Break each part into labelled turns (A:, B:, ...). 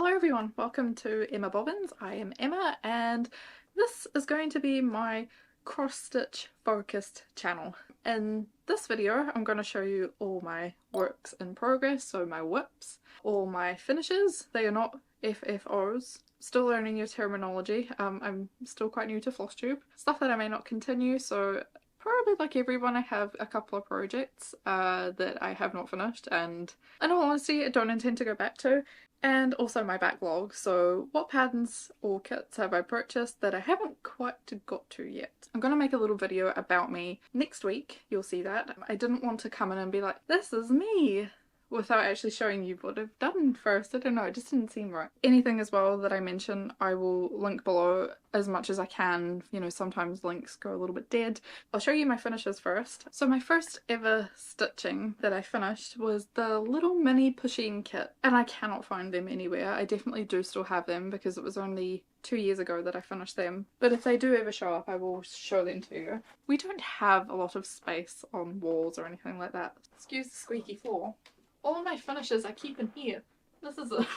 A: Hello everyone, welcome to Emma Bobbins. I am Emma and this is going to be my cross-stitch focused channel. In this video I'm going to show you all my works in progress, so my WIPs, all my finishes. They are not FFOs. Still learning your terminology. I'm still quite new to Flosstube. Stuff that I may not continue, so probably like everyone I have a couple of projects that I have not finished and in all honesty I don't intend to go back to. And also my backlog, so what patterns or kits have I purchased that I haven't quite got to yet. I'm going to make a little video about me next week, you'll see that. I didn't want to come in and be like, this is me, without actually showing you what I've done first. I don't know, it just didn't seem right. Anything as well that I mention I will link below as much as I can. You know, sometimes links go a little bit dead. I'll show you my finishes first. So my first ever stitching that I finished was the little mini Pusheen kit, and I cannot find them anywhere. I definitely do still have them because it was only 2 years ago that I finished them, but if they do ever show up I will show them to you. We don't have a lot of space on walls or anything like that. Excuse the squeaky floor. All my finishes I keep in here. This is a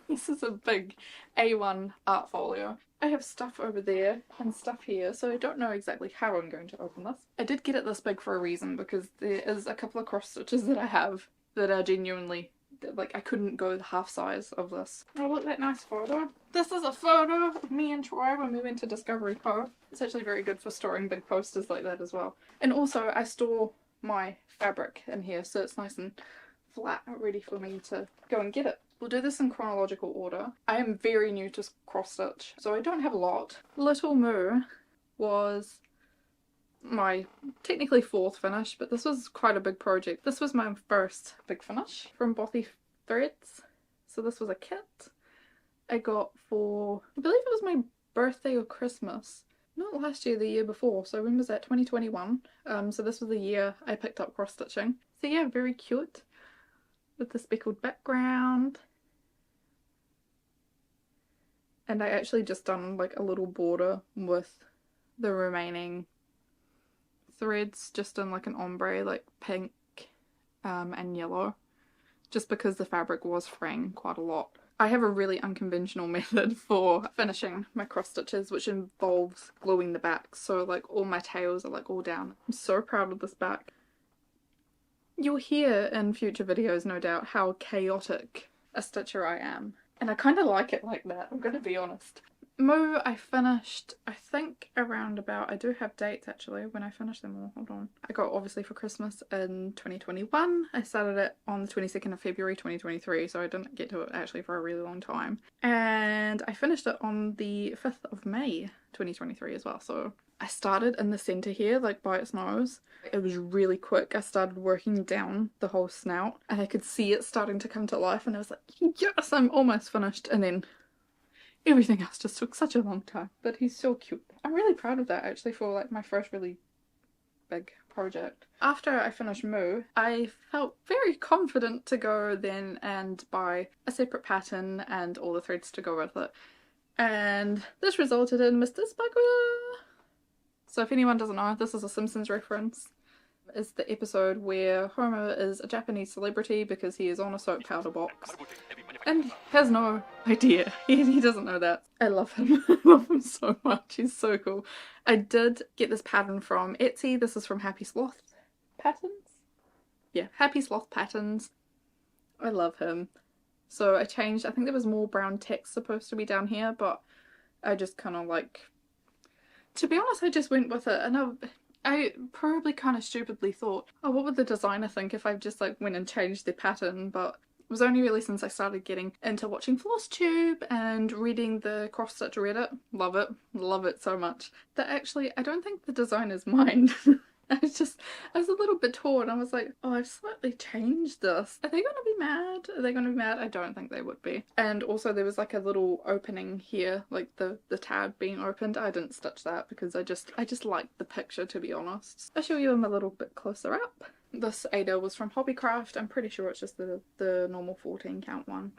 A: this is a big A1 art folio. I have stuff over there and stuff here, so I don't know exactly how I'm going to open this. I did get it this big for a reason, because there is a couple of cross stitches that I have that are genuinely, like, I couldn't go the half size of this. Oh, look at that nice photo. This is a photo of me and Troy when we went to Discovery Cove. It's actually very good for storing big posters like that as well. And also I store my fabric in here, so it's nice and flat, ready for me to go and get it. We'll do this in chronological order. I am very new to cross stitch, so I don't have a lot. Little Moo was my technically fourth finish, but this was quite a big project. This was my first big finish from Bothy Threads. So this was a kit I got for, I believe it was my birthday or Christmas. Not last year, the year before. So when was that? 2021. So this was the year I picked up cross stitching. So yeah, very cute, with the speckled background. And I actually just done like a little border with the remaining threads, just in like an ombre, like pink and yellow, just because the fabric was fraying quite a lot. I have a really unconventional method for finishing my cross stitches, which involves gluing the back, so like all my tails are like all down. I'm so proud of this back. You'll hear in future videos, no doubt, how chaotic a stitcher I am. And I kind of like it like that, I'm gonna be honest. Moo I finished, I think around about, I do have dates actually when I finished them all, hold on. I got obviously for Christmas in 2021. I started it on the 22nd of February 2023, so I didn't get to it actually for a really long time. And I finished it on the 5th of May 2023 as well, so I started in the centre here, like by its nose. It was really quick. I started working down the whole snout and I could see it starting to come to life, and I was like, yes, I'm almost finished. And then everything else just took such a long time, but he's so cute. I'm really proud of that actually, for like my first really big project. After I finished Moo, I felt very confident to go then and buy a separate pattern and all the threads to go with it. And this resulted in Mr. Spugger. So if anyone doesn't know, this is a Simpsons reference. It's the episode where Homer is a Japanese celebrity because he is on a soap powder box and has no idea. He doesn't know that. I love him. I love him so much. He's so cool. I did get this pattern from Etsy. This is from Happy Sloth Patterns? Yeah, Happy Sloth Patterns. I love him. So I changed, I think there was more brown text supposed to be down here, but I just kind of like, to be honest, I just went with it, and I probably kind of stupidly thought, oh, what would the designer think if I just like went and changed the pattern? But it was only really since I started getting into watching Flosstube and reading the cross stitch Reddit, love it so much, that actually I don't think the designer's mind. I was a little bit torn. I was like, oh, I've slightly changed this. Are they gonna be mad? Are they gonna be mad? I don't think they would be. And also there was like a little opening here, like the tab being opened. I didn't stitch that because I just liked the picture, to be honest. I'll show you them a little bit closer up. This Ada was from Hobbycraft. I'm pretty sure it's just the normal 14 count one.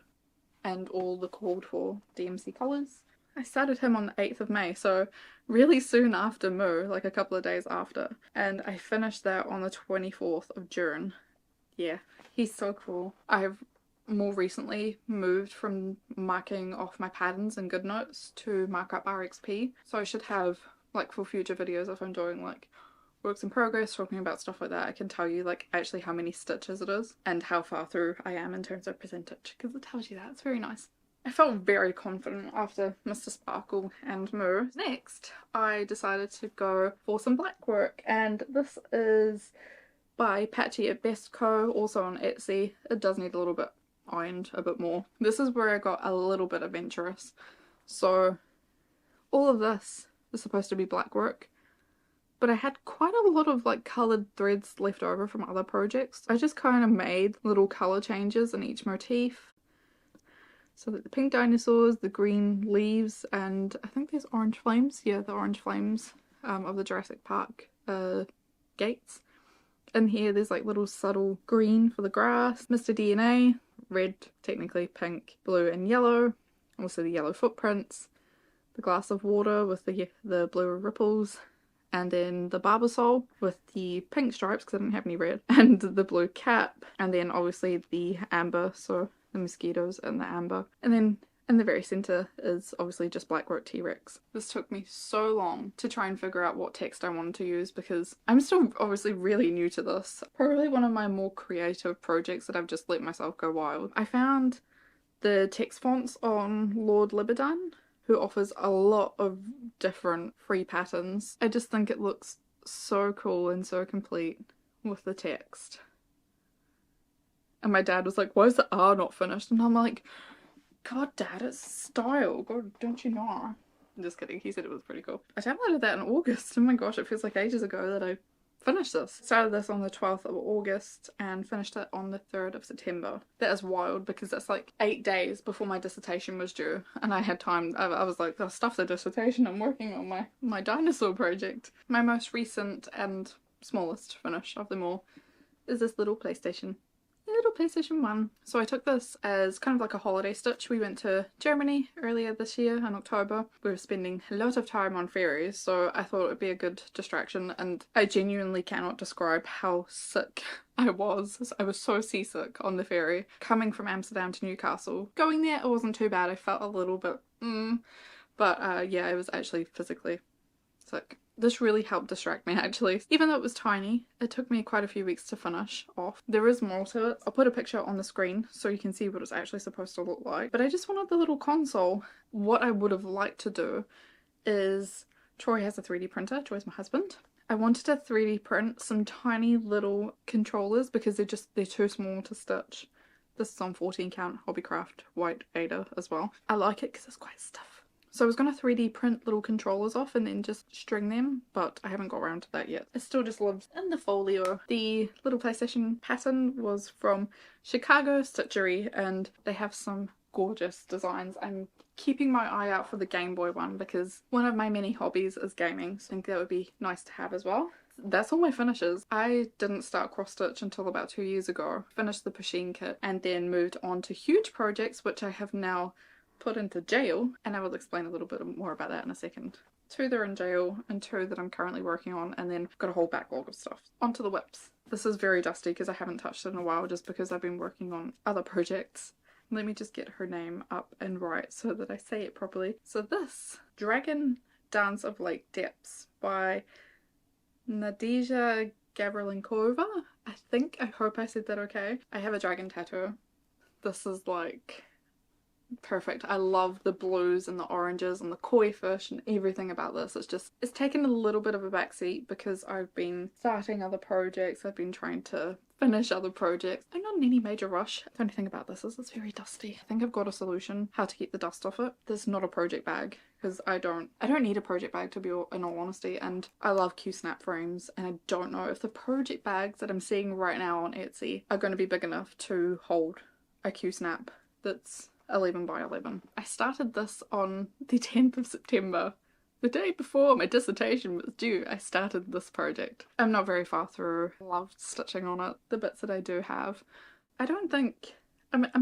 A: And all the called for DMC colours. I started him on the 8th of May, so really soon after Moo, like a couple of days after. And I finished that on the 24th of June. Yeah, he's so cool. I've more recently moved from marking off my patterns in GoodNotes to markup RXP, so I should have, like, for future videos, if I'm doing like works in progress, talking about stuff like that, I can tell you like actually how many stitches it is and how far through I am in terms of percentage, because it tells you that. It's very nice. I felt very confident after Mr. Sparkle and Moo. Next, I decided to go for some black work, and this is by Patchy at Best Co, also on Etsy. It does need a little bit ironed a bit more. This is where I got a little bit adventurous. So all of this is supposed to be black work, but I had quite a lot of like coloured threads left over from other projects. I just kind of made little colour changes in each motif. So that the pink dinosaurs, the green leaves, and I think there's orange flames. Yeah, the orange flames of the Jurassic Park gates. And here there's like little subtle green for the grass. Mr. DNA, red, technically pink, blue and yellow. Also the yellow footprints. The glass of water with the blue ripples. And then the Barbasol with the pink stripes because I didn't have any red. And the blue cap. And then obviously the amber, so the mosquitoes and the amber. And then in the very centre is obviously just blackwork T-Rex. This took me so long to try and figure out what text I wanted to use because I'm still obviously really new to this. Probably one of my more creative projects that I've just let myself go wild. I found the text fonts on Lord Liberdun, who offers a lot of different free patterns. I just think it looks so cool and so complete with the text. And my dad was like, why is the R not finished? And I'm like, God, Dad, it's style. God, don't you know? I'm just kidding. He said it was pretty cool. I downloaded that in August. Oh my gosh, it feels like ages ago that I finished this. Started this on the 12th of August and finished it on the 3rd of September. That is wild because that's like 8 days before my dissertation was due. And I had time. I was like, oh, stuff the dissertation. I'm working on my dinosaur project. My most recent and smallest finish of them all is this little PlayStation 1. So I took this as kind of like a holiday stitch. We went to Germany earlier this year in October. We were spending a lot of time on ferries, so I thought it would be a good distraction, and I genuinely cannot describe how sick I was. I was so seasick on the ferry. Coming from Amsterdam to Newcastle. Going there, it wasn't too bad. I felt a little bit but yeah, I was actually physically sick. This really helped distract me actually. Even though it was tiny, it took me quite a few weeks to finish off. There is more to it. I'll put a picture on the screen so you can see what it's actually supposed to look like. But I just wanted the little console. What I would have liked to do is, Troy has a 3D printer, Troy's my husband. I wanted to 3D print some tiny little controllers because they're too small to stitch. This is on 14 count Hobbycraft white Ada as well. I like it because it's quite stiff. So I was going to 3D print little controllers off and then just string them, but I haven't got around to that yet. It still just lives in the folio. The little PlayStation pattern was from Chicago Stitchery and they have some gorgeous designs. I'm keeping my eye out for the Game Boy one because one of my many hobbies is gaming, so I think that would be nice to have as well. That's all my finishes. I didn't start cross stitch until about 2 years ago. Finished the Pusheen kit and then moved on to huge projects which I have now put into jail, and I will explain a little bit more about that in a second. 2 that are in jail and 2 that I'm currently working on, and then got a whole backlog of stuff. Onto the WIPs. This is very dusty because I haven't touched it in a while just because I've been working on other projects. Let me just get her name up and right so that I say it properly. So this, Dragon Dance of Lake Depths by Nadezhda Gavrilenkova. I hope I said that okay. I have a dragon tattoo. This is like perfect. I love the blues and the oranges and the koi fish and everything about this. It's taken a little bit of a backseat because I've been starting other projects. I've been trying to finish other projects. I'm not in any major rush. The only thing about this is it's very dusty. I think I've got a solution how to get the dust off it. There's not a project bag because I don't need a project bag to be in all honesty, and I love Q-snap frames, and I don't know if the project bags that I'm seeing right now on Etsy are going to be big enough to hold a Q-snap that's 11 by 11. I started this on the 10th of September. The day before my dissertation was due, I started this project. I'm not very far through. I love stitching on it. The bits that I do have. I'm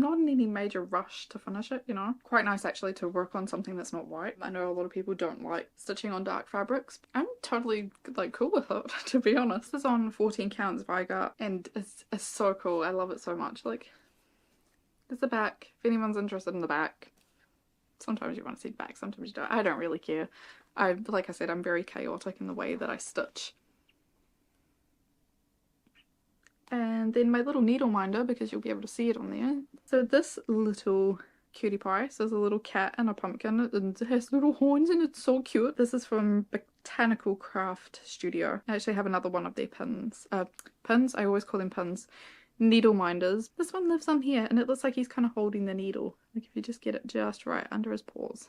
A: not in any major rush to finish it, you know. Quite nice actually to work on something that's not white. I know a lot of people don't like stitching on dark fabrics. I'm totally like cool with it, to be honest. This is on 14 counts Vigar and it's so cool. I love it so much. Like, There's the back, if anyone's interested in the back. Sometimes you want to see the back, sometimes you don't. I don't really care. Like I said, I'm very chaotic in the way that I stitch. And then my little needle minder, because you'll be able to see it on there. So this little cutie pie, so there's a little cat and a pumpkin, and it has little horns and it's so cute. This is from Botanical Craft Studio. I actually have another one of their pins. Pins? I always call them pins. Needle minders. This one lives on here and it looks like he's kind of holding the needle. Like if you just get it just right under his paws.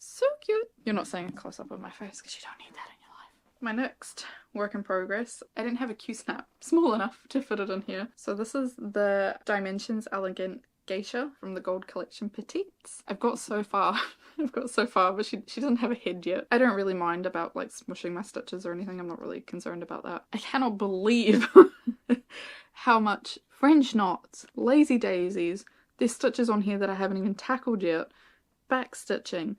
A: So cute. You're not seeing a close up of my face because you don't need that in your life. My next work in progress, I didn't have a Q-snap small enough to fit it in here. So this is the Dimensions Elegant Geisha from the Gold Collection Petites. I've got so far, but she doesn't have a head yet. I don't really mind about like smushing my stitches or anything. I'm not really concerned about that. I cannot believe how much French knots, lazy daisies, there's stitches on here that I haven't even tackled yet, back stitching,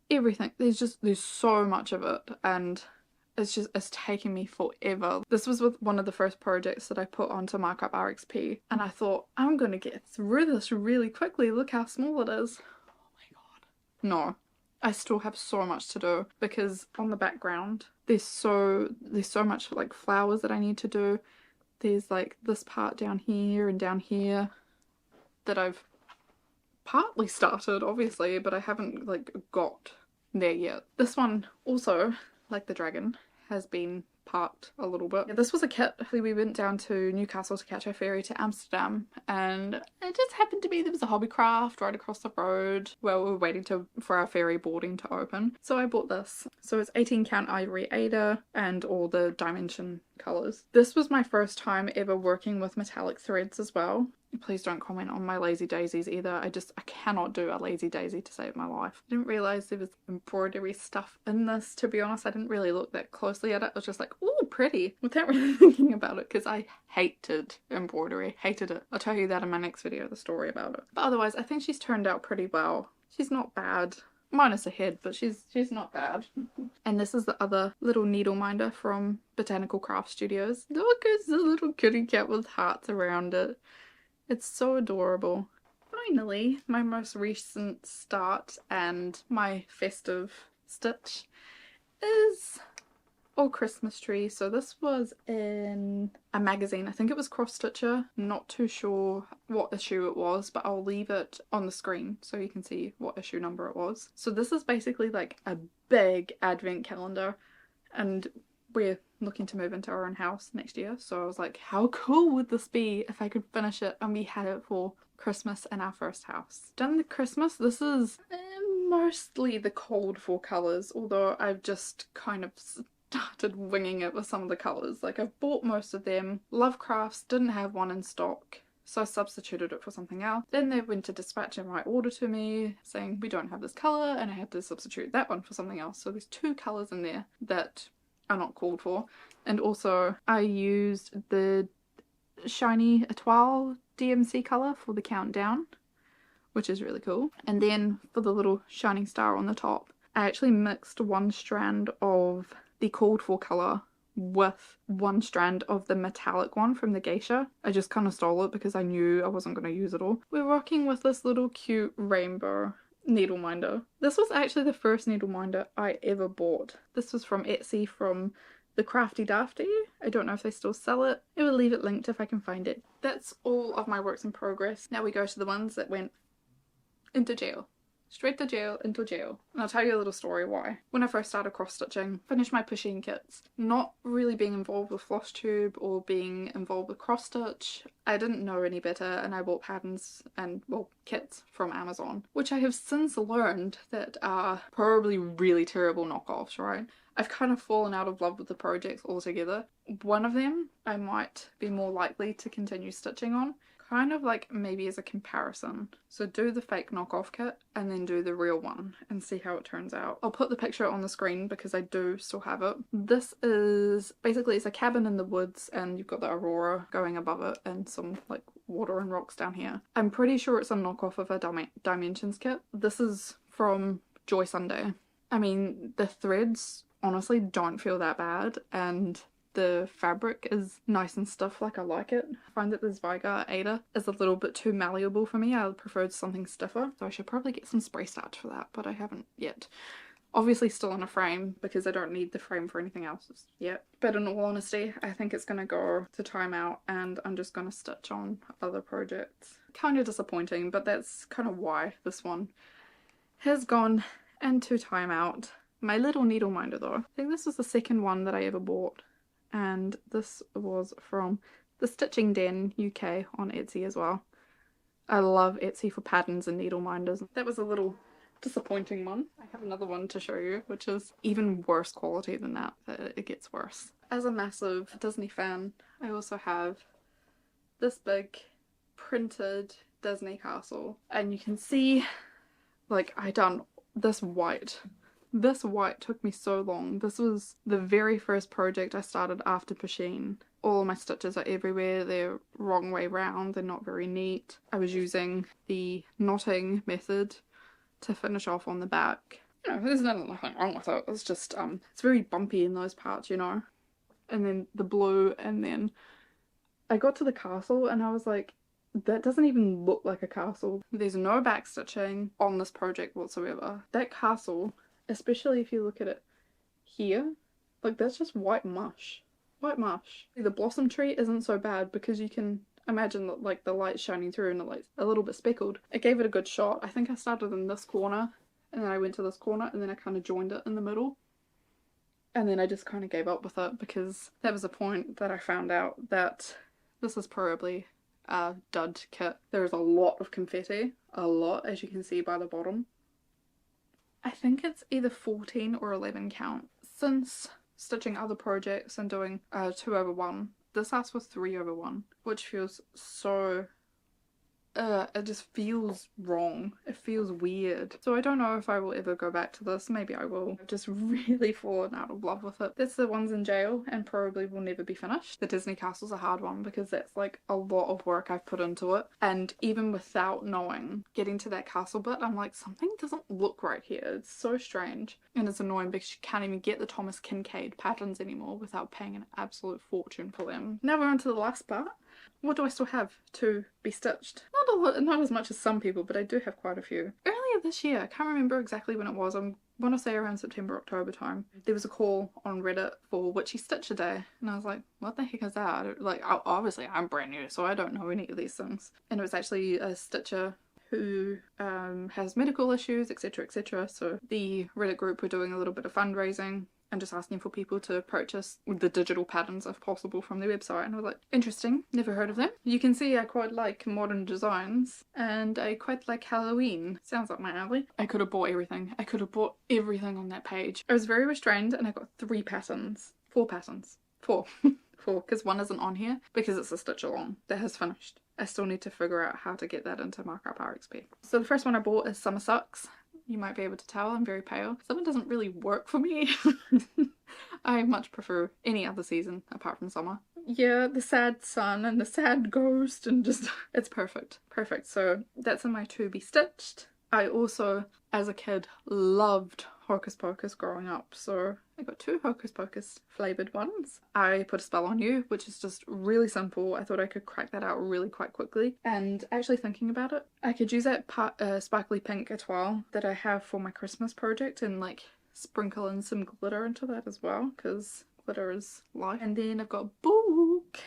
A: everything. There's so much of it, and it's taking me forever. This was with one of the first projects that I put onto Markup RXP, and I thought, I'm gonna get through this really quickly. Look how small it is. Oh my god. No, I still have so much to do, because on the background there's so much like flowers that I need to do. There's like this part down here and down here that I've partly started obviously, but I haven't like got there yet. This one also, like the dragon, has been parked a little bit. Yeah, this was a kit. We went down to Newcastle to catch our ferry to Amsterdam, and it just happened to be there was a Hobbycraft right across the road while we were waiting for our ferry boarding to open. So I bought this. So it's 18 count ivory Ada and all the dimension colours. This was my first time ever working with metallic threads as well. Please don't comment on my lazy daisies either. I cannot do a lazy daisy to save my life. I didn't realise there was embroidery stuff in this, to be honest. I didn't really look that closely at it. I was just like, ooh, pretty, without really thinking about it, because I hated embroidery. Hated it. I'll tell you that in my next video, the story about it. But otherwise, I think she's turned out pretty well. She's not bad. Minus a head, but she's not bad. And this is the other little needle minder from Botanical Craft Studios. Look, it's a little kitty cat with hearts around it. It's so adorable. Finally, my most recent start and my festive stitch is All Christmas Tree. So this was in a magazine. I think it was Cross Stitcher. Not too sure what issue it was, but I'll leave it on the screen so you can see what issue number it was. So this is basically like a big advent calendar, and we're looking to move into our own house next year, so I was like, how cool would this be if I could finish it and we had it for Christmas in our first house. Done the Christmas. This is mostly the cold for colours, although I've just kind of started winging it with some of the colours. Like I've bought most of them. Lovecrafts didn't have one in stock, so I substituted it for something else. Then they went to dispatch my order to me saying we don't have this colour, and I had to substitute that one for something else. So there's two colours in there that are not called for. And also I used the shiny Etoile DMC colour for the countdown, which is really cool. And then for the little shining star on the top, I actually mixed one strand of the called for colour with one strand of the metallic one from the Geisha. I just kind of stole it because I knew I wasn't going to use it all. We're working with this little cute rainbow needle minder. This was actually the first needle minder I ever bought. This was from Etsy from the Crafty Dafty. I don't know if they still sell it. I will leave it linked if I can find it. That's all of my works in progress. Now we go to the ones that went into jail. Straight to jail, into jail. And I'll tell you a little story why. When I first started cross stitching, finished my Pusheen kits, not really being involved with Flosstube or being involved with cross stitch, I didn't know any better, and I bought patterns and, well, kits from Amazon, which I have since learned that are probably really terrible knockoffs, right? I've kind of fallen out of love with the projects altogether. One of them I might be more likely to continue stitching on, kind of like maybe as a comparison. So do the fake knockoff kit and then do the real one and see how it turns out. I'll put the picture on the screen because I do still have it. This is basically, it's a cabin in the woods and you've got the Aurora going above it and some like water and rocks down here. I'm pretty sure it's a knockoff of a Dimensions kit. This is from Joy Sunday. I mean, the threads honestly don't feel that bad, and the fabric is nice and stiff like I like it. I find that this Vigar Ada is a little bit too malleable for me. I preferred something stiffer, so I should probably get some spray starch for that, but I haven't yet. Obviously still in a frame because I don't need the frame for anything else yet. But in all honesty, I think it's going to go to timeout and I'm just going to stitch on other projects. Kind of disappointing, but that's kind of why this one has gone into timeout. My little needle minder though. I think this was the second one that I ever bought. And this was from the Stitching Den UK on Etsy as well. I love Etsy for patterns and needle minders. That was a little disappointing one. I have another one to show you, which is even worse quality than that. It gets worse. As a massive Disney fan, I also have this big printed Disney castle, and you can see like I done this white. This white took me so long. This was the very first project I started after Pusheen. All my stitches are everywhere, they're wrong way round, they're not very neat. I was using the knotting method to finish off on the back. You know, there's nothing wrong with it. It's just, it's very bumpy in those parts, you know. And then the blue, and then I got to the castle and I was like, that doesn't even look like a castle. There's no back stitching on this project whatsoever. That castle, especially if you look at it here, like that's just white mush. White mush. The blossom tree isn't so bad because you can imagine that like the light shining through and the light's a little bit speckled. I gave it a good shot. I think I started in this corner and then I went to this corner and then I kind of joined it in the middle. And then I just kind of gave up with it because that was a point that I found out that this is probably a dud kit. There is a lot of confetti. A lot, as you can see by the bottom. I think it's either 14 or 11 count. Since stitching other projects and doing 2/1, this asks for 3/1, which feels so, it just feels wrong. It feels weird. So I don't know if I will ever go back to this. Maybe I will. I've just really fallen out of love with it. That's the ones in jail and probably will never be finished. The Disney Castle's a hard one because that's like a lot of work I've put into it. And even without knowing, getting to that castle bit, I'm like, something doesn't look right here. It's so strange. And it's annoying because you can't even get the Thomas Kincaid patterns anymore without paying an absolute fortune for them. Now we're on to the last part. What do I still have to be stitched? Not a lot, not as much as some people, but I do have quite a few. Earlier this year, I can't remember exactly when it was, I want to say around September, October time, there was a call on Reddit for Witchy Stitcher Day, and I was like, what the heck is that? Like, obviously I'm brand new, so I don't know any of these things. And it was actually a stitcher who has medical issues, etc, etc, so the Reddit group were doing a little bit of fundraising and just asking for people to purchase the digital patterns if possible from their website, and I was like, interesting, never heard of them. You can see I quite like modern designs and I quite like Halloween. Sounds like my alley. I could have bought everything. I could have bought everything on that page. I was very restrained and I got 4 patterns, because one isn't on here because it's a stitch along that has finished. I still need to figure out how to get that into Markup RXP. So the first one I bought is Summer Sucks. You might be able to tell I'm very pale. Summer doesn't really work for me. I much prefer any other season apart from summer. Yeah, the sad sun and the sad ghost and just, it's perfect. Perfect. So that's in my to be stitched. I also, as a kid, loved Hocus Pocus growing up, so I got 2 Hocus Pocus flavoured ones. I put a spell on you, which is just really simple. I thought I could crack that out really quite quickly, and actually thinking about it, I could use that sparkly pink etoile that I have for my Christmas project and like sprinkle in some glitter into that as well, because glitter is life. And then I've got Boo-ook,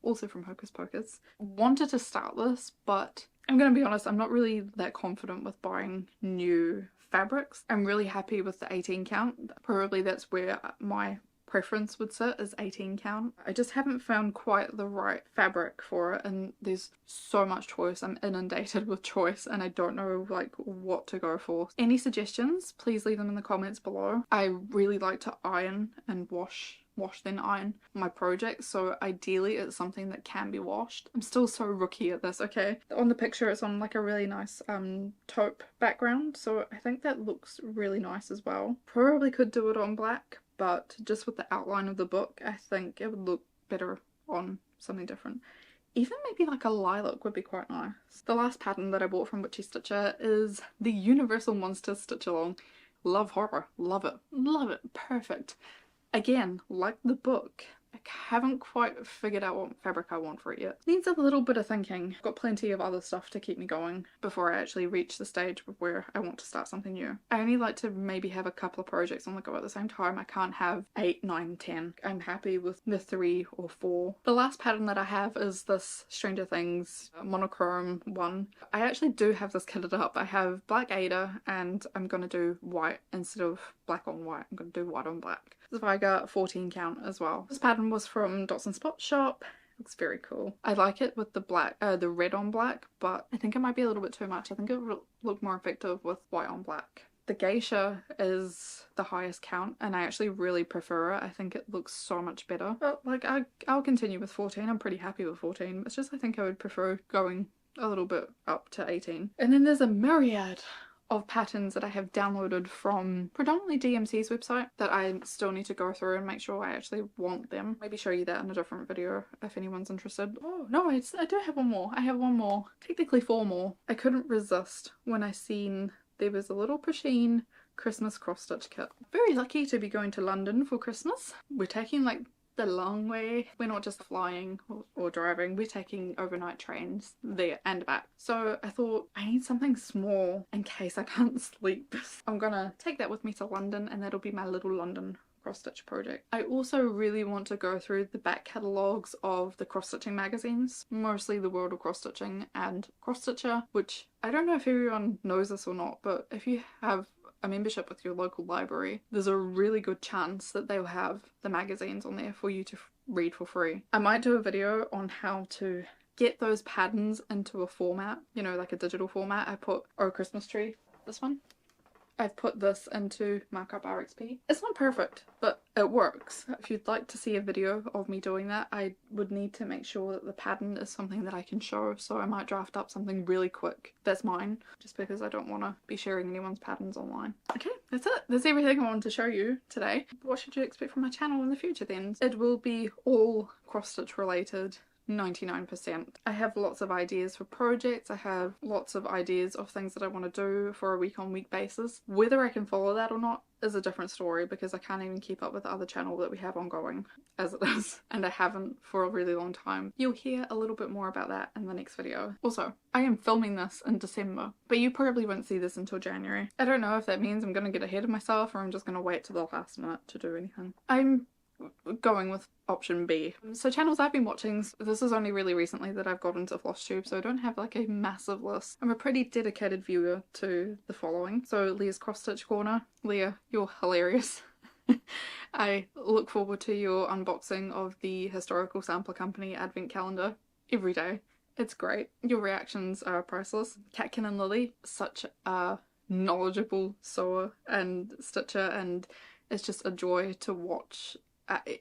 A: also from Hocus Pocus. Wanted to start this, but I'm gonna be honest, I'm not really that confident with buying new fabrics. I'm really happy with the 18 count. Probably that's where my preference would sit, is 18 count. I just haven't found quite the right fabric for it, and there's so much choice. I'm inundated with choice and I don't know like what to go for. Any suggestions, please leave them in the comments below. I really like to iron and wash then iron my projects, so ideally it's something that can be washed. I'm still so rookie at this, okay? On the picture it's on like a really nice taupe background, so I think that looks really nice as well. Probably could do it on black, but just with the outline of the book I think it would look better on something different. Even maybe like a lilac would be quite nice. The last pattern that I bought from Witchy Stitcher is the Universal Monsters Stitch Along. Love horror, love it, perfect. Again, like the book, I haven't quite figured out what fabric I want for it yet. Needs a little bit of thinking. I've got plenty of other stuff to keep me going before I actually reach the stage where I want to start something new. I only like to maybe have a couple of projects on the go at the same time. I can't have 8, 9, 10. I'm happy with the 3 or 4. The last pattern that I have is this Stranger Things monochrome one. I actually do have this kitted up. I have black Ada and I'm gonna do white instead of black on white. I'm gonna do white on black. This is why I got 14 count as well. This pattern was from Dots and Spots shop. Looks very cool. I like it with the black, the red on black, but I think it might be a little bit too much. I think it would look more effective with white on black. The geisha is the highest count and I actually really prefer it. I think it looks so much better. But like I'll continue with 14. I'm pretty happy with 14. It's just I think I would prefer going a little bit up to 18. And then there's a myriad of patterns that I have downloaded from predominantly DMC's website that I still need to go through and make sure I actually want them. Maybe show you that in a different video if anyone's interested. Oh no, I do have one more. I have one more. Technically 4 more. I couldn't resist when I seen there was a little Pusheen Christmas cross-stitch kit. Very lucky to be going to London for Christmas. We're taking like the long way. We're not just flying or driving, we're taking overnight trains there and back. So I thought I need something small in case I can't sleep. I'm gonna take that with me to London and that'll be my little London cross-stitch project. I also really want to go through the back catalogues of the cross-stitching magazines, mostly the World of Cross-Stitching and Cross Stitcher, which I don't know if everyone knows this or not, but if you have a membership with your local library, there's a really good chance that they'll have the magazines on there for you to read for free. I might do a video on how to get those patterns into a format, you know, like a digital format. I put Oh Christmas Tree, this one. I've put this into Markup RXP. It's not perfect, but it works. If you'd like to see a video of me doing that, I would need to make sure that the pattern is something that I can show, so I might draft up something really quick that's mine, just because I don't want to be sharing anyone's patterns online. Okay, that's it. That's everything I wanted to show you today. What should you expect from my channel in the future then? It will be all cross-stitch related. 99%. I have lots of ideas for projects. I have lots of ideas of things that I want to do for a week-on-week basis. Whether I can follow that or not is a different story because I can't even keep up with the other channel that we have ongoing as it is, and I haven't for a really long time. You'll hear a little bit more about that in the next video. Also, I am filming this in December, but you probably won't see this until January. I don't know if that means I'm gonna get ahead of myself or I'm just gonna wait till the last minute to do anything. I'm going with option B. So channels I've been watching, this is only really recently that I've got into Flosstube, so I don't have like a massive list. I'm a pretty dedicated viewer to the following. So Leah's Cross Stitch Corner. Leah, you're hilarious. I look forward to your unboxing of the Historical Sampler Company advent calendar every day. It's great. Your reactions are priceless. Catkin and Lily, such a knowledgeable sewer and stitcher, and it's just a joy to watch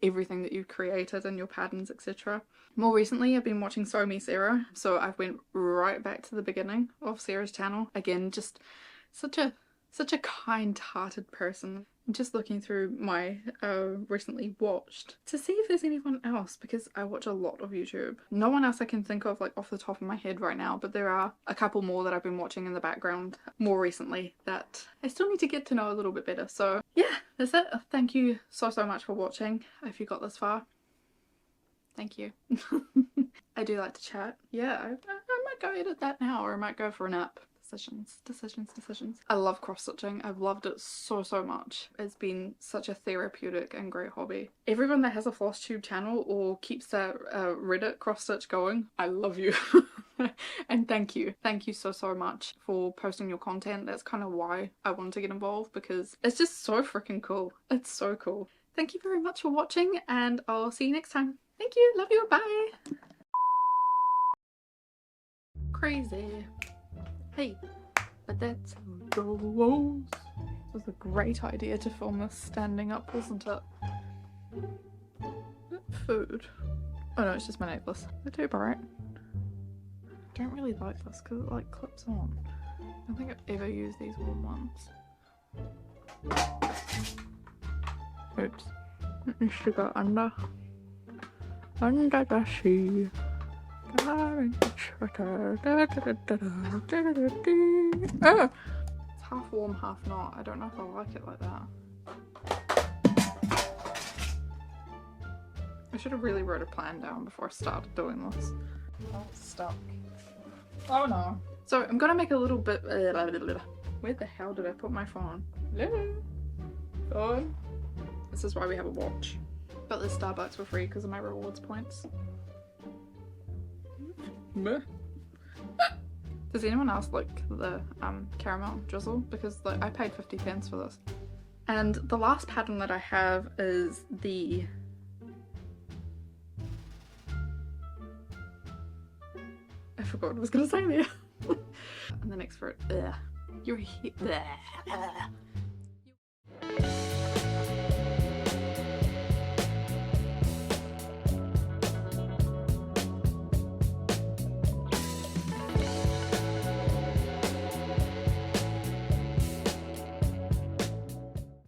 A: everything that you've created and your patterns, etc. More recently I've been watching So Me Sarah, so I've went right back to the beginning of Sarah's channel. Again, just such a kind-hearted person. I'm just looking through my recently watched to see if there's anyone else, because I watch a lot of YouTube. No one else I can think of like off the top of my head right now, but there are a couple more that I've been watching in the background more recently that I still need to get to know a little bit better. So yeah, that's it. Thank you so much for watching. If you got this far, thank you. I do like to chat. Yeah, I might go edit that now, or I might go for a nap. Decisions. I love cross-stitching. I've loved it so much. It's been such a therapeutic and great hobby. Everyone that has a Flosstube channel or keeps their Reddit cross-stitch going, I love you. And thank you. Thank you so much for posting your content. That's kind of why I wanted to get involved, because it's just so freaking cool. It's so cool. Thank you very much for watching, and I'll see you next time. Thank you. Love you. Bye. Crazy. Hey, but that's how it goes. It was a great idea to film this standing up, wasn't it? Food. Oh no, it's just my necklace. They're too bright. I don't really like this because it like clips on. I don't think I've ever used these warm ones. Oops. It needs to go under the sea. Oh, it's half warm, half not. I don't know if I like it like that. should have really wrote a plan down before I started doing this. Oh, it's stuck. Oh no. So I'm gonna make a little bit. Where the hell did I put my phone? Hello? Phone? This is why we have a watch. Got this Starbucks for free because of my rewards points. Does anyone else like the caramel drizzle? Because like I paid 50 pence for this. And the last pattern that I have is the I forgot what I was gonna say there. And the next for it, you're here.